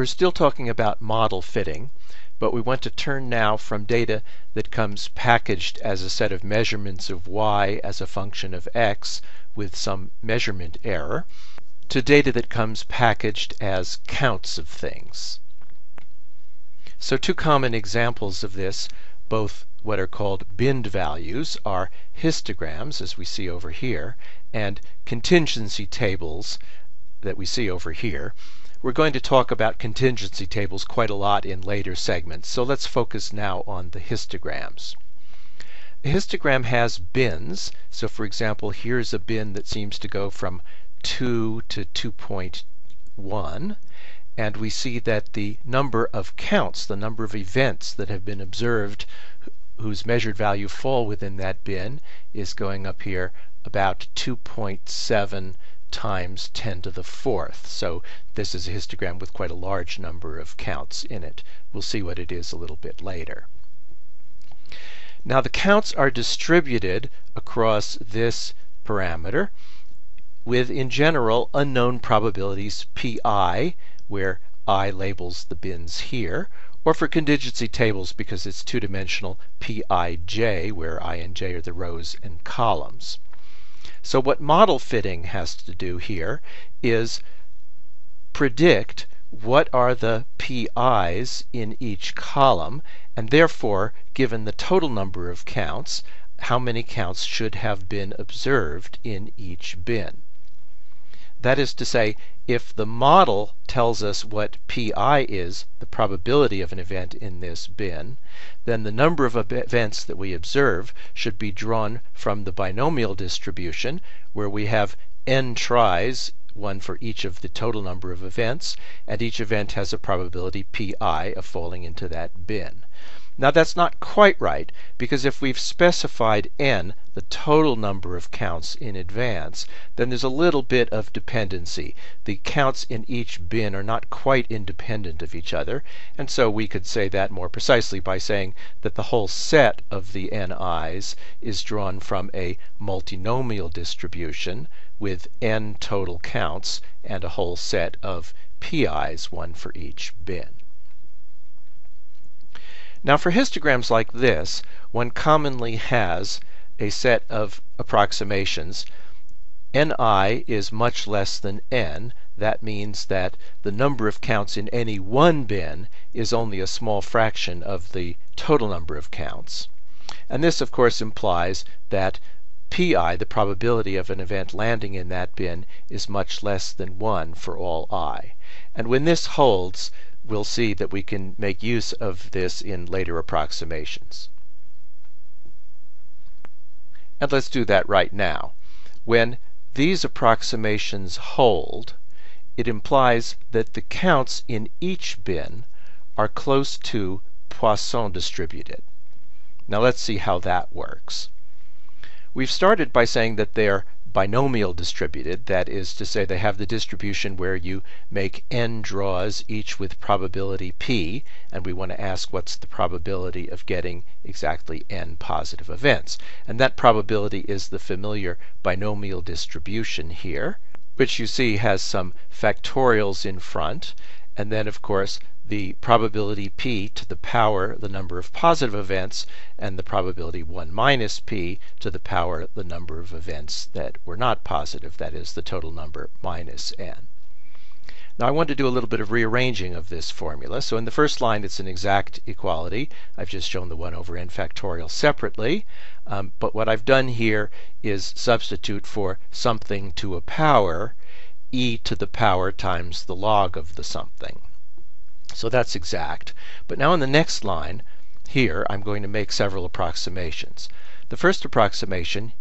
We're still talking about model fitting, but we want to turn now from data that comes packaged as a set of measurements of y as a function of x with some measurement error to data that comes packaged as counts of things. So two common examples of this, both what are called binned values, are histograms, as we see over here, and contingency tables that we see over here. We're going to talk about contingency tables quite a lot in later segments, so let's focus now on the histograms. A histogram has bins, so for example, here's a bin that seems to go from 2 to 2.1, and we see that the number of counts, the number of events that have been observed whose measured value fall within that bin, is going up here about 2.7 times 10 to the fourth. So this is a histogram with quite a large number of counts in it. We'll see what it is a little bit later. Now the counts are distributed across this parameter with, in general, unknown probabilities pi, where I labels the bins here, or for contingency tables, because it's two-dimensional, pij, where I and j are the rows and columns. So what model fitting has to do here is predict what are the pi's in each column, and therefore, given the total number of counts, how many counts should have been observed in each bin. That is to say, if the model tells us what pi is, the probability of an event in this bin, then the number of events that we observe should be drawn from the binomial distribution, where we have n tries, one for each of the total number of events, and each event has a probability pi of falling into that bin. Now that's not quite right, because if we've specified n, the total number of counts in advance, then there's a little bit of dependency. The counts in each bin are not quite independent of each other, and so we could say that more precisely by saying that the whole set of the ni's is drawn from a multinomial distribution with n total counts and a whole set of pi's, one for each bin. Now for histograms like this, one commonly has a set of approximations. Ni is much less than n. That means that the number of counts in any one bin is only a small fraction of the total number of counts. And this, of course, implies that pi, the probability of an event landing in that bin, is much less than 1 for all I. And when this holds, we'll see that we can make use of this in later approximations. And let's do that right now. When these approximations hold, it implies that the counts in each bin are close to Poisson distributed. Now let's see how that works. We've started by saying that they're binomial distributed, that is to say they have the distribution where you make n draws, each with probability p, and we want to ask what's the probability of getting exactly n positive events. And that probability is the familiar binomial distribution here, which you see has some factorials in front, and then of course the probability p to the power the number of positive events, and the probability 1 minus p to the power the number of events that were not positive, that is the total number minus n. Now I want to do a little bit of rearranging of this formula. So in the first line it's an exact equality. I've just shown the 1 over n factorial separately, but what I've done here is substitute for something to a power e to the power times the log of the something. So that's exact. But now in the next line, here, I'm going to make several approximations. The first approximation,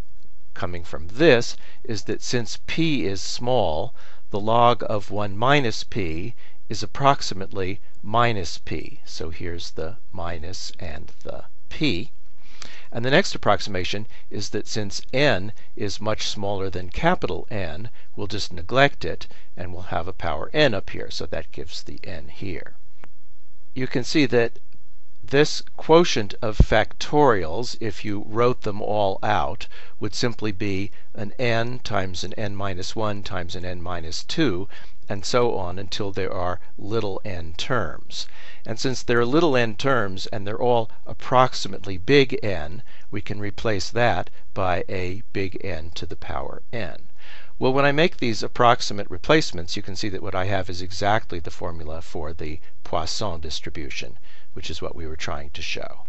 coming from this, is that since p is small, the log of 1 minus p is approximately minus p. So here's the minus and the p. And the next approximation is that since n is much smaller than capital N, we'll just neglect it, and we'll have a power n up here. So that gives the n here. You can see that this quotient of factorials, if you wrote them all out, would simply be an n times an n minus 1 times an n minus 2, and so on until there are little n terms. And since there are little n terms and they're all approximately big N, we can replace that by a big N to the power n. Well, when I make these approximate replacements, you can see that what I have is exactly the formula for the Poisson distribution, which is what we were trying to show.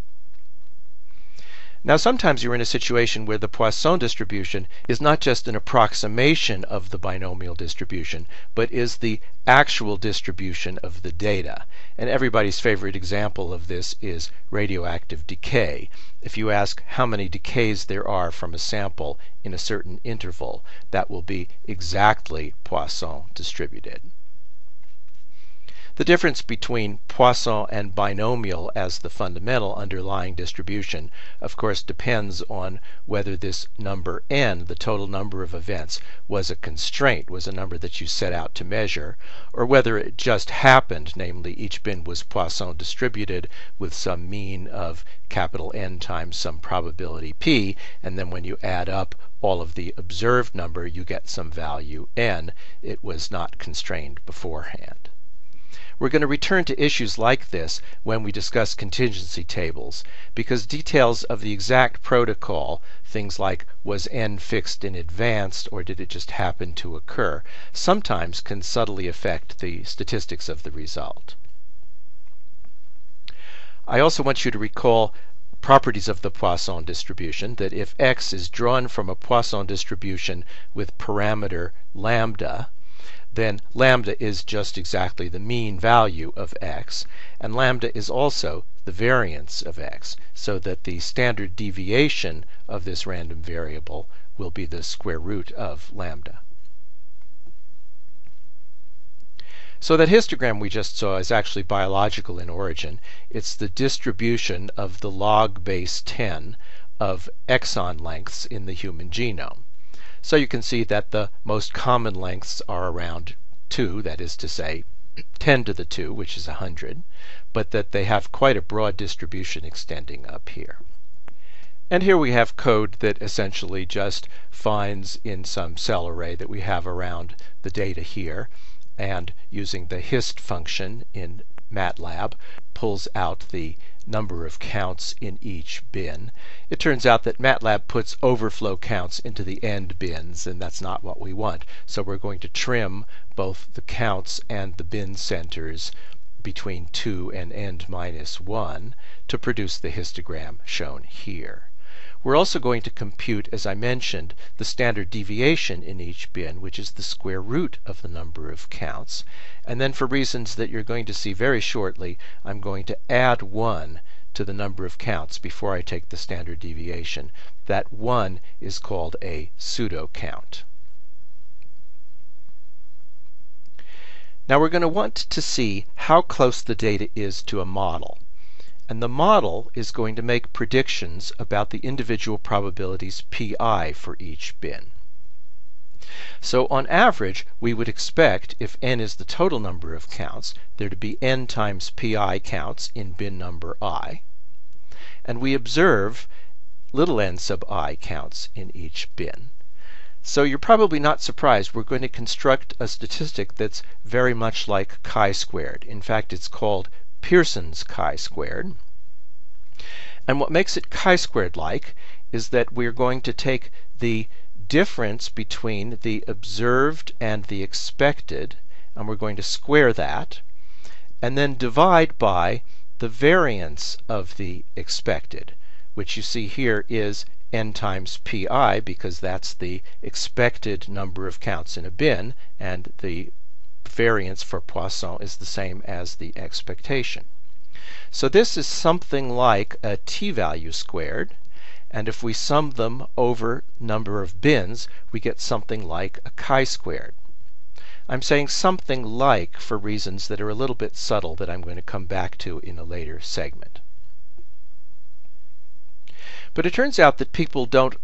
Now, sometimes you're in a situation where the Poisson distribution is not just an approximation of the binomial distribution, but is the actual distribution of the data. And everybody's favorite example of this is radioactive decay. If you ask how many decays there are from a sample in a certain interval, that will be exactly Poisson distributed. The difference between Poisson and binomial as the fundamental underlying distribution, of course, depends on whether this number n, the total number of events, was a constraint, was a number that you set out to measure, or whether it just happened, namely each bin was Poisson distributed with some mean of capital N times some probability p, and then when you add up all of the observed number, you get some value n. It was not constrained beforehand. We're going to return to issues like this when we discuss contingency tables, because details of the exact protocol, things like was n fixed in advance or did it just happen to occur, sometimes can subtly affect the statistics of the result. I also want you to recall properties of the Poisson distribution, that if x is drawn from a Poisson distribution with parameter lambda, then lambda is just exactly the mean value of x, and lambda is also the variance of x, so that the standard deviation of this random variable will be the square root of lambda. So that histogram we just saw is actually biological in origin. It's the distribution of the log base 10 of exon lengths in the human genome. So you can see that the most common lengths are around 2, that is to say 10 to the 2, which is 100, but that they have quite a broad distribution extending up here. And here we have code that essentially just finds in some cell array that we have around the data here, and using the hist function in MATLAB pulls out the number of counts in each bin. It turns out that MATLAB puts overflow counts into the end bins, and that's not what we want. So we're going to trim both the counts and the bin centers between 2 and end minus 1 to produce the histogram shown here. We're also going to compute, as I mentioned, the standard deviation in each bin, which is the square root of the number of counts. And then for reasons that you're going to see very shortly, I'm going to add 1 to the number of counts before I take the standard deviation. That 1 is called a pseudo count. Now we're going to want to see how close the data is to a model. And the model is going to make predictions about the individual probabilities pi for each bin. So on average, we would expect, if n is the total number of counts, there to be n times pi counts in bin number I. And we observe little n sub I counts in each bin. So you're probably not surprised. We're going to construct a statistic that's very much like chi-squared. In fact, it's called Pearson's chi-squared. And what makes it chi-squared like is that we're going to take the difference between the observed and the expected, and we're going to square that, and then divide by the variance of the expected, which you see here is n times pi, because that's the expected number of counts in a bin, and the variance for Poisson is the same as the expectation. So this is something like a t-value squared, and if we sum them over number of bins, we get something like a chi-squared. I'm saying something like for reasons that are a little bit subtle that I'm going to come back to in a later segment. But it turns out that people don't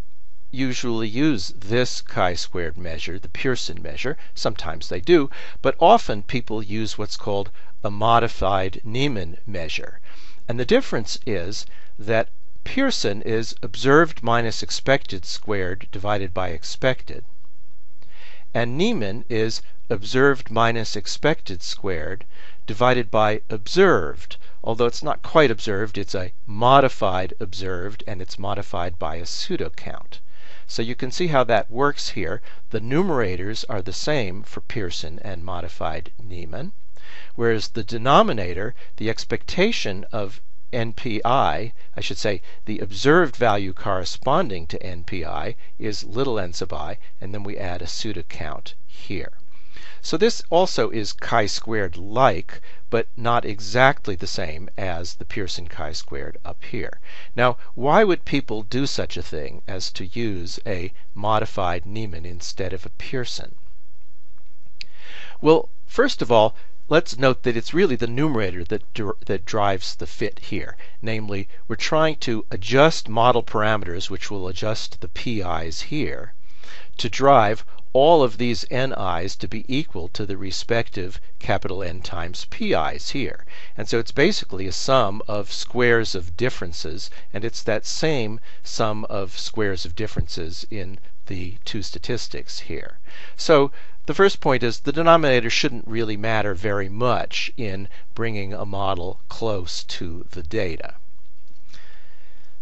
usually use this chi-squared measure, the Pearson measure. Sometimes they do, but often people use what's called a modified Nieman measure. And the difference is that Pearson is observed minus expected squared divided by expected, and Nieman is observed minus expected squared divided by observed, although it's not quite observed, it's a modified observed, and it's modified by a pseudo count. So you can see how that works here. The numerators are the same for Pearson and modified Nieman, whereas the denominator, the expectation of NPI, I should say the observed value corresponding to NPI, is little n sub I, and then we add a pseudo count here. So this also is chi-squared like, but not exactly the same as the Pearson chi-squared up here. Now, why would people do such a thing as to use a modified Nieman instead of a Pearson? Well, first of all, let's note that it's really the numerator that drives the fit here. Namely, we're trying to adjust model parameters, which will adjust the pi's here, to drive all of these ni's to be equal to the respective capital N times pi's here. And so it's basically a sum of squares of differences, and it's that same sum of squares of differences in the two statistics here. So the first point is the denominator shouldn't really matter very much in bringing a model close to the data.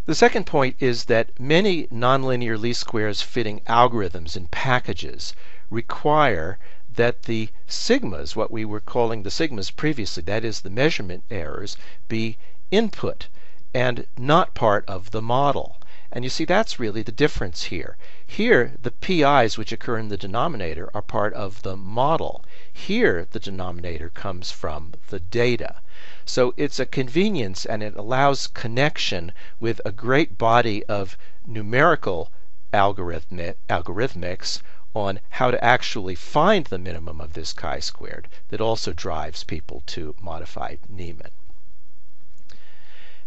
The second point is that many nonlinear least squares fitting algorithms and packages require that the sigmas, what we were calling the sigmas previously, that is the measurement errors, be input and not part of the model. And you see that's really the difference here. Here the pi's which occur in the denominator are part of the model. Here the denominator comes from the data. So it's a convenience, and it allows connection with a great body of numerical algorithmics on how to actually find the minimum of this chi-squared that also drives people to modified Nieman.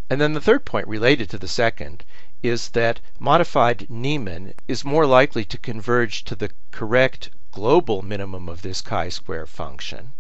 And then the third point related to the second is that modified Nieman is more likely to converge to the correct global minimum of this chi-square function,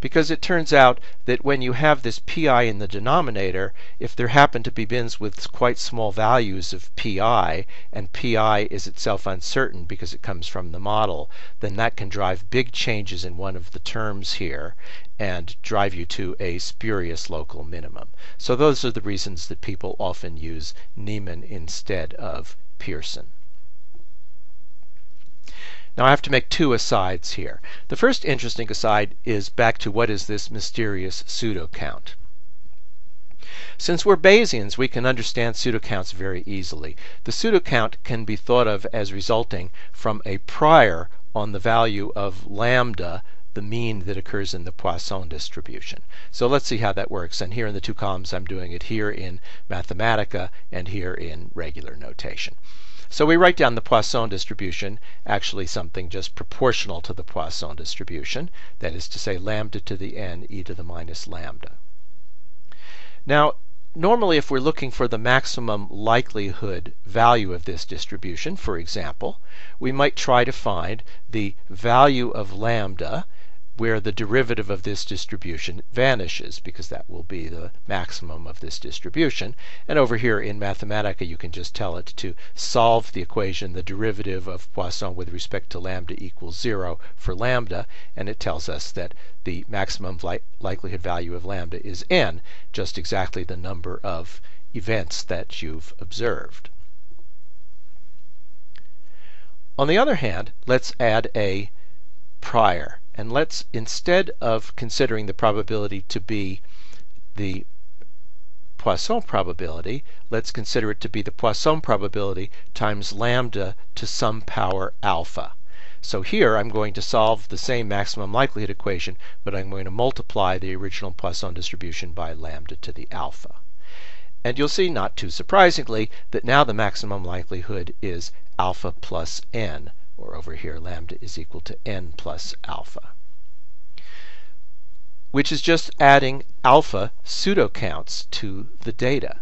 because it turns out that when you have this pi in the denominator, if there happen to be bins with quite small values of pi, and pi is itself uncertain because it comes from the model, then that can drive big changes in one of the terms here and drive you to a spurious local minimum. So those are the reasons that people often use Nieman instead of Pearson. Now I have to make two asides here. The first interesting aside is back to what is this mysterious pseudo count. Since we're Bayesians, we can understand pseudo counts very easily. The pseudo count can be thought of as resulting from a prior on the value of lambda, the mean that occurs in the Poisson distribution. So let's see how that works. And here in the two columns I'm doing it here in Mathematica and here in regular notation. So we write down the Poisson distribution, actually something just proportional to the Poisson distribution, that is to say lambda to the n e to the minus lambda. Now, normally if we're looking for the maximum likelihood value of this distribution, for example, we might try to find the value of lambda where the derivative of this distribution vanishes, because that will be the maximum of this distribution. And over here in Mathematica you can just tell it to solve the equation, the derivative of Poisson with respect to lambda equals 0 for lambda, and it tells us that the maximum likelihood value of lambda is n, just exactly the number of events that you've observed. On the other hand, let's add a prior. And let's, instead of considering the probability to be the Poisson probability, let's consider it to be the Poisson probability times lambda to some power alpha. So here I'm going to solve the same maximum likelihood equation, but I'm going to multiply the original Poisson distribution by lambda to the alpha. And you'll see, not too surprisingly, that now the maximum likelihood is alpha plus n, or over here lambda is equal to n plus alpha, which is just adding alpha pseudo counts to the data.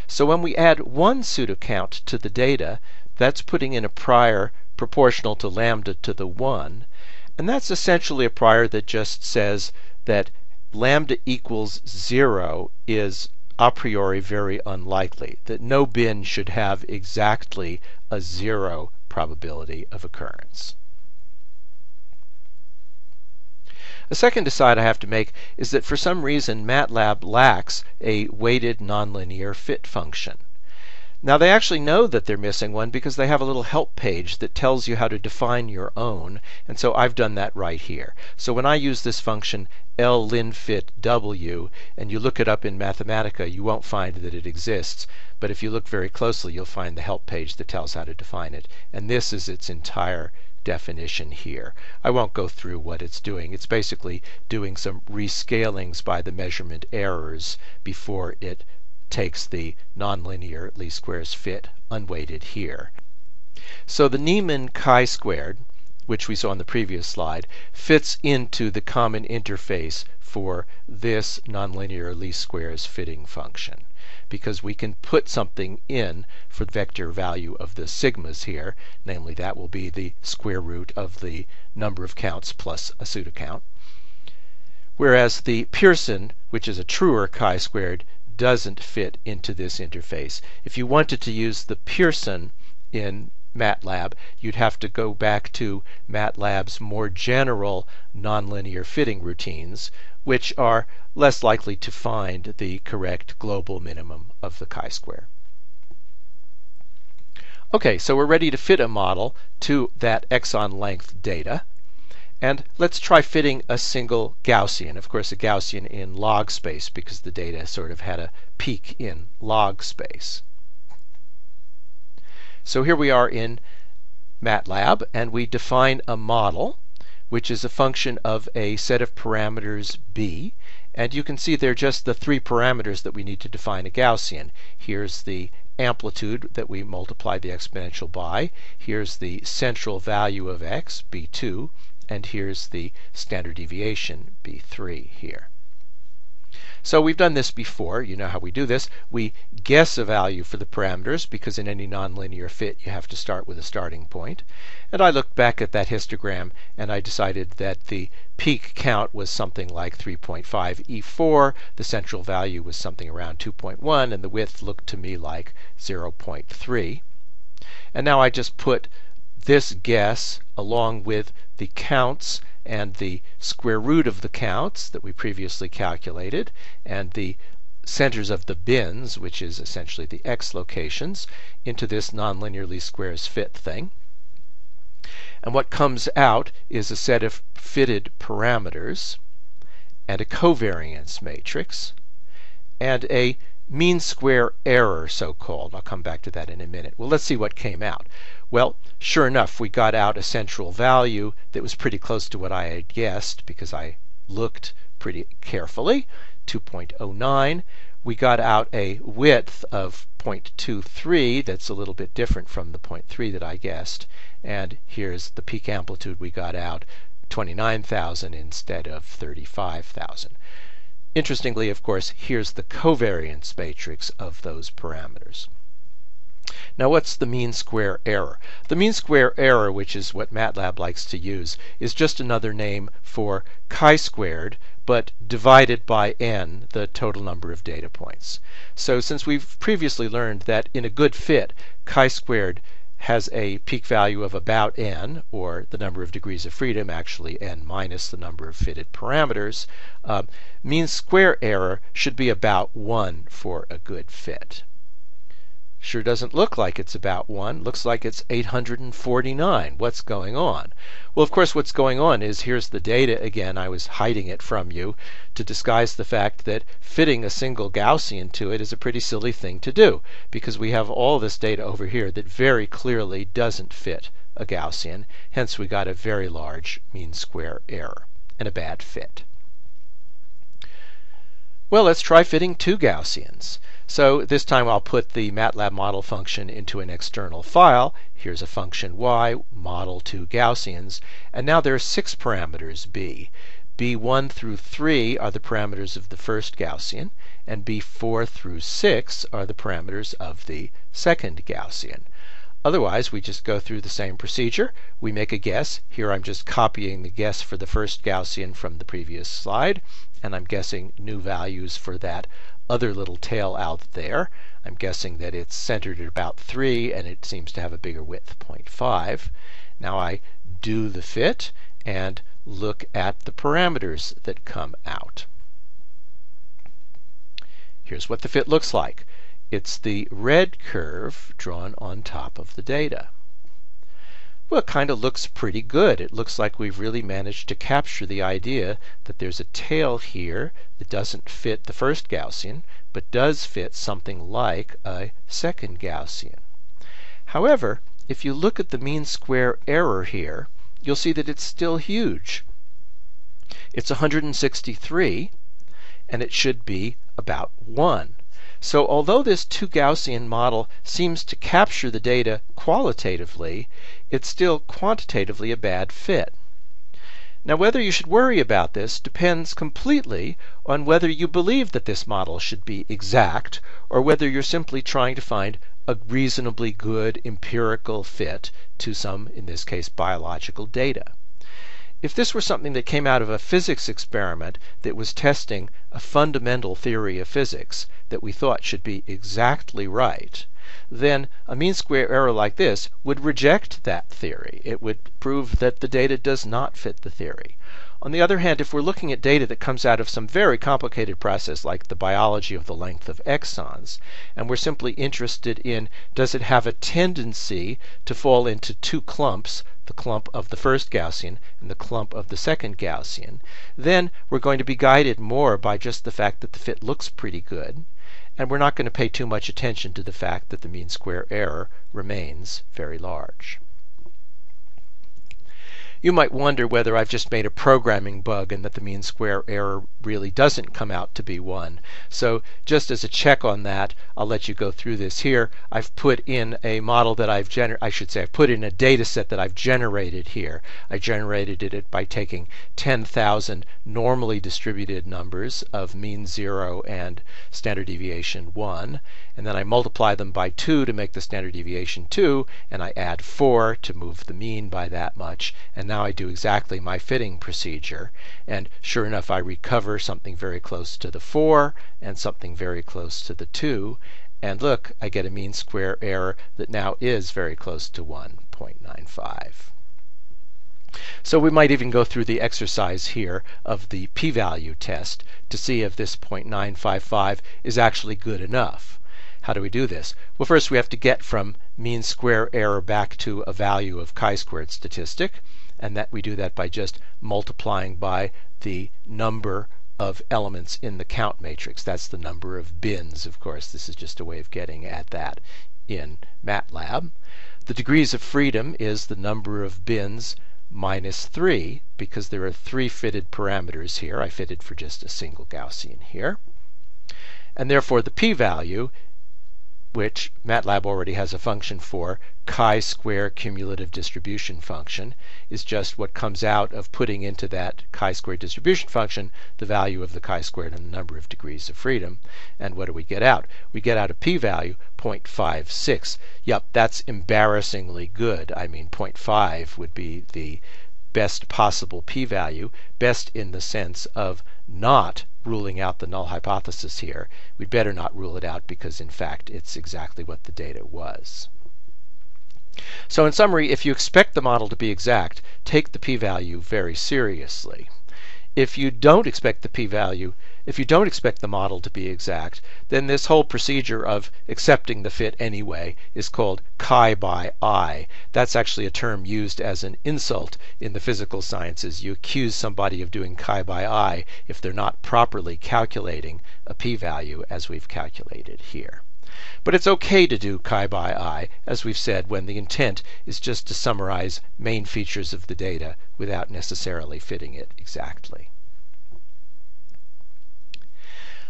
So when we add one pseudo count to the data, that's putting in a prior proportional to lambda to the 1, and that's essentially a prior that just says that lambda equals 0 is a priori very unlikely, that no bin should have exactly a 0 probability of occurrence. A second aside I have to make is that for some reason MATLAB lacks a weighted nonlinear fit function. Now they actually know that they're missing one because they have a little help page that tells you how to define your own, and so I've done that right here. So when I use this function LLinFitW and you look it up in Mathematica, you won't find that it exists, but if you look very closely you'll find the help page that tells how to define it, and this is its entire definition here. I won't go through what it's doing. It's basically doing some rescalings by the measurement errors before it takes the nonlinear least squares fit unweighted here. So the Nieman chi-squared, which we saw on the previous slide, fits into the common interface for this nonlinear least squares fitting function, because we can put something in for the vector value of the sigmas here, namely that will be the square root of the number of counts plus a pseudocount, whereas the Pearson, which is a truer chi-squared, doesn't fit into this interface. If you wanted to use the Pearson in MATLAB, you'd have to go back to MATLAB's more general nonlinear fitting routines, which are less likely to find the correct global minimum of the chi-square. Okay, so we're ready to fit a model to that exon length data. And let's try fitting a single Gaussian. Of course, a Gaussian in log space, because the data sort of had a peak in log space. So here we are in MATLAB, and we define a model, which is a function of a set of parameters b. And you can see they're just the three parameters that we need to define a Gaussian. Here's the amplitude that we multiply the exponential by. Here's the central value of x, b2. And here's the standard deviation, b3 here. So we've done this before. You know how we do this. We guess a value for the parameters, because in any nonlinear fit you have to start with a starting point. And I looked back at that histogram and I decided that the peak count was something like 3.5 E4, the central value was something around 2.1, and the width looked to me like 0.3. And now I just put this guess along with the counts and the square root of the counts that we previously calculated, and the centers of the bins, which is essentially the x locations, into this nonlinear least squares fit thing. And what comes out is a set of fitted parameters and a covariance matrix and a mean square error, so-called. I'll come back to that in a minute. Well, let's see what came out. Well, sure enough, we got out a central value that was pretty close to what I had guessed, because I looked pretty carefully, 2.09. We got out a width of 0.23 that's a little bit different from the 0.3 that I guessed. And here's the peak amplitude we got out, 29,000 instead of 35,000. Interestingly, of course, here's the covariance matrix of those parameters. Now, what's the mean square error? The mean square error, which is what MATLAB likes to use, is just another name for chi-squared, but divided by n, the total number of data points. So since we've previously learned that in a good fit, chi-squared has a peak value of about n, or the number of degrees of freedom, actually n minus the number of fitted parameters, mean square error should be about 1 for a good fit. Sure doesn't look like it's about 1. Looks like it's 849. What's going on? Well, of course, what's going on is, here's the data again. I was hiding it from you to disguise the fact that fitting a single Gaussian to it is a pretty silly thing to do, because we have all this data over here that very clearly doesn't fit a Gaussian. Hence, we got a very large mean square error and a bad fit. Well, let's try fitting two Gaussians. So this time I'll put the MATLAB model function into an external file. Here's a function y, model two Gaussians, and now there are 6 parameters b. b1 through 3 are the parameters of the first Gaussian, and b4 through 6 are the parameters of the second Gaussian. Otherwise, we just go through the same procedure. We make a guess. Here I'm just copying the guess for the first Gaussian from the previous slide, and I'm guessing new values for that other little tail out there. I'm guessing that it's centered at about 3, and it seems to have a bigger width, 0.5. Now I do the fit and look at the parameters that come out. Here's what the fit looks like. It's the red curve drawn on top of the data. Well, it kind of looks pretty good. It looks like we've really managed to capture the idea that there's a tail here that doesn't fit the first Gaussian, but does fit something like a second Gaussian. However, if you look at the mean square error here, you'll see that it's still huge. It's 163, and it should be about 1. So although this two-Gaussian model seems to capture the data qualitatively, it's still quantitatively a bad fit. Now, whether you should worry about this depends completely on whether you believe that this model should be exact, or whether you're simply trying to find a reasonably good empirical fit to some, in this case, biological data. If this were something that came out of a physics experiment that was testing a fundamental theory of physics that we thought should be exactly right, then a mean square error like this would reject that theory. It would prove that the data does not fit the theory. On the other hand, if we're looking at data that comes out of some very complicated process like the biology of the length of exons, and we're simply interested in does it have a tendency to fall into two clumps, the clump of the first Gaussian and the clump of the second Gaussian, then we're going to be guided more by just the fact that the fit looks pretty good, and we're not going to pay too much attention to the fact that the mean square error remains very large. You might wonder whether I've just made a programming bug and that the mean square error really doesn't come out to be 1. So just as a check on that, I'll let you go through this here. I've put in a model that I've put in a data set that I've generated here. I generated it by taking 10,000 normally distributed numbers of mean 0 and standard deviation 1, and then I multiply them by 2 to make the standard deviation 2, and I add 4 to move the mean by that much, and now I do exactly my fitting procedure, and sure enough I recover something very close to the 4 and something very close to the 2, and look, I get a mean square error that now is very close to 1.95. So we might even go through the exercise here of the p-value test to see if this 0.955 is actually good enough. How do we do this? Well, first we have to get from mean square error back to a value of chi-squared statistic, and that we do that by just multiplying by the number of elements in the count matrix. That's the number of bins, of course. This is just a way of getting at that in MATLAB. The degrees of freedom is the number of bins minus 3, because there are 3 fitted parameters here. I fitted for just a single Gaussian here. And therefore the p-value, which MATLAB already has a function for, chi-square cumulative distribution function, is just what comes out of putting into that chi-square distribution function the value of the chi-squared and the number of degrees of freedom. And what do we get out? We get out a p-value 0.56. Yep, that's embarrassingly good. I mean, 0.5 would be the best possible p-value, best in the sense of not ruling out the null hypothesis here. We'd better not rule it out because in fact it's exactly what the data was. So in summary, if you expect the model to be exact, take the p-value very seriously. If you don't expect the p-value, if you don't expect the model to be exact, then this whole procedure of accepting the fit anyway is called chi by I. That's actually a term used as an insult in the physical sciences. You accuse somebody of doing chi by I if they're not properly calculating a p-value as we've calculated here. But it's okay to do chi by I, as we've said, when the intent is just to summarize main features of the data without necessarily fitting it exactly.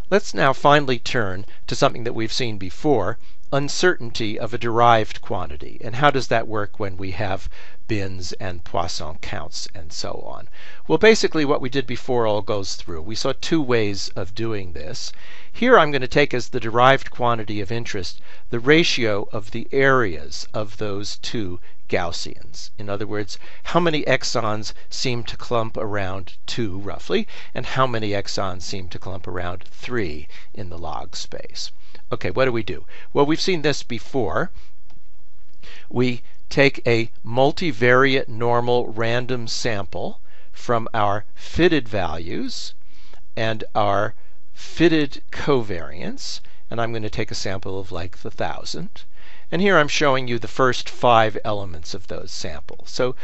Let's now finally turn to something that we've seen before, uncertainty of a derived quantity. And how does that work when we have bins and Poisson counts and so on? Well, basically what we did before all goes through. We saw 2 ways of doing this. Here I'm going to take as the derived quantity of interest the ratio of the areas of those 2 Gaussians. In other words, how many exons seem to clump around 2 roughly, and how many exons seem to clump around 3 in the log space. Okay, what do? Well, we've seen this before. We take a multivariate normal random sample from our fitted values and our fitted covariance, and I'm going to take a sample of like the 1,000. And here I'm showing you the first 5 elements of those samples. So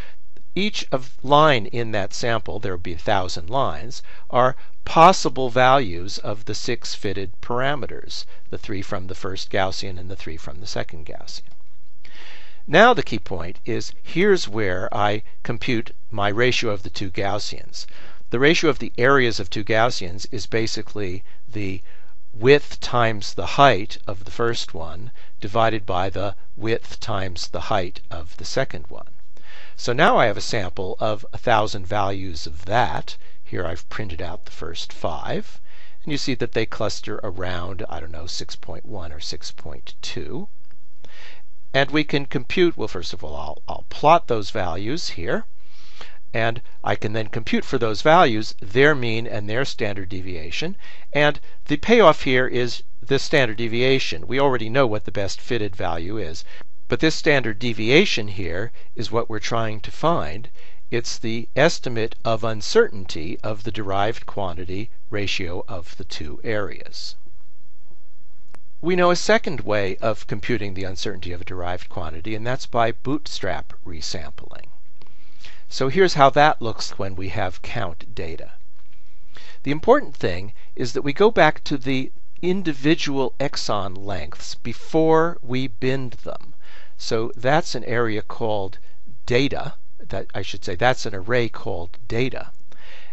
each line in that sample, there will be 1,000 lines, are possible values of the 6 fitted parameters, the 3 from the first Gaussian and the 3 from the second Gaussian. Now the key point is, here's where I compute my ratio of the 2 Gaussians. The ratio of the areas of 2 Gaussians is basically the width times the height of the first one divided by the width times the height of the second one. So now I have a sample of 1,000 values of that. Here I've printed out the first 5, and you see that they cluster around, I don't know, 6.1 or 6.2. And we can compute, well, first of all, I'll plot those values here, and I can then compute for those values their mean and their standard deviation. And the payoff here is the standard deviation. We already know what the best fitted value is, but this standard deviation here is what we're trying to find. It's the estimate of uncertainty of the derived quantity ratio of the 2 areas. We know a second way of computing the uncertainty of a derived quantity, and that's by Bootstrap Resampling. So here's how that looks when we have count data. The important thing is that we go back to the individual exon lengths before we bind them. So that's an area called data. That's an array called data.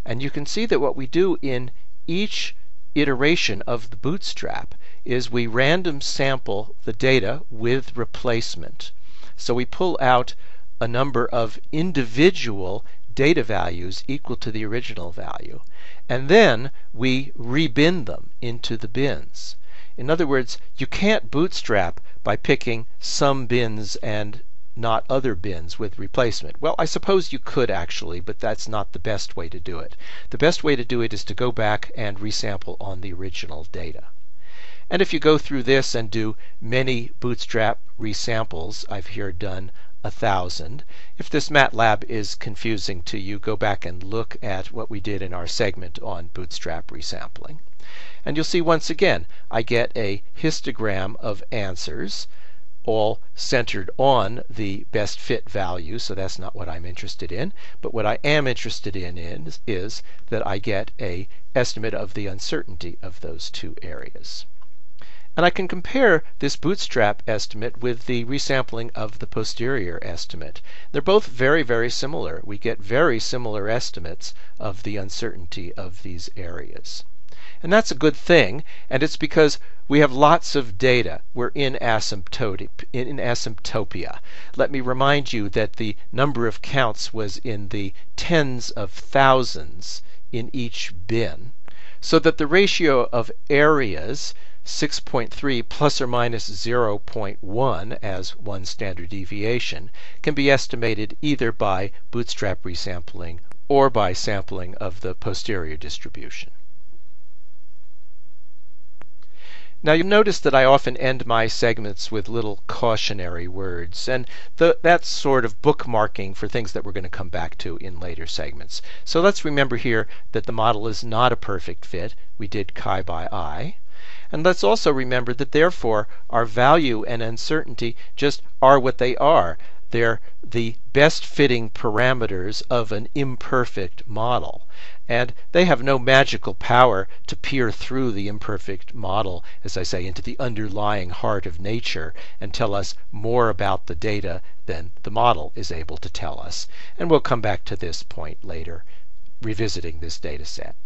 And you can see that what we do in each iteration of the Bootstrap is we random sample the data with replacement. So we pull out a number of individual data values equal to the original value, and then we rebin them into the bins. In other words, you can't bootstrap by picking some bins and not other bins with replacement. Well, I suppose you could actually, but that's not the best way to do it. The best way to do it is to go back and resample on the original data. And if you go through this and do many Bootstrap resamples, I've here done 1,000. If this MATLAB is confusing to you, go back and look at what we did in our segment on Bootstrap Resampling. And you'll see once again, I get a histogram of answers, all centered on the best fit value, so that's not what I'm interested in. But what I am interested in is that I get an estimate of the uncertainty of those 2 areas. And I can compare this Bootstrap estimate with the resampling of the posterior estimate. They're both very, very similar. We get very similar estimates of the uncertainty of these areas. And that's a good thing, and it's because we have lots of data. We're in asymptopia. Let me remind you that the number of counts was in the tens of thousands in each bin, so that the ratio of areas 6.3 plus or minus 0.1 as one standard deviation can be estimated either by Bootstrap resampling or by sampling of the posterior distribution. Now you'll notice that I often end my segments with little cautionary words, and that's sort of bookmarking for things that we're going to come back to in later segments. So let's remember here that the model is not a perfect fit. We did chi by I. And let's also remember that therefore our value and uncertainty just are what they are. They're the best fitting parameters of an imperfect model. And they have no magical power to peer through the imperfect model, as I say, into the underlying heart of nature and tell us more about the data than the model is able to tell us. And we'll come back to this point later, revisiting this data set.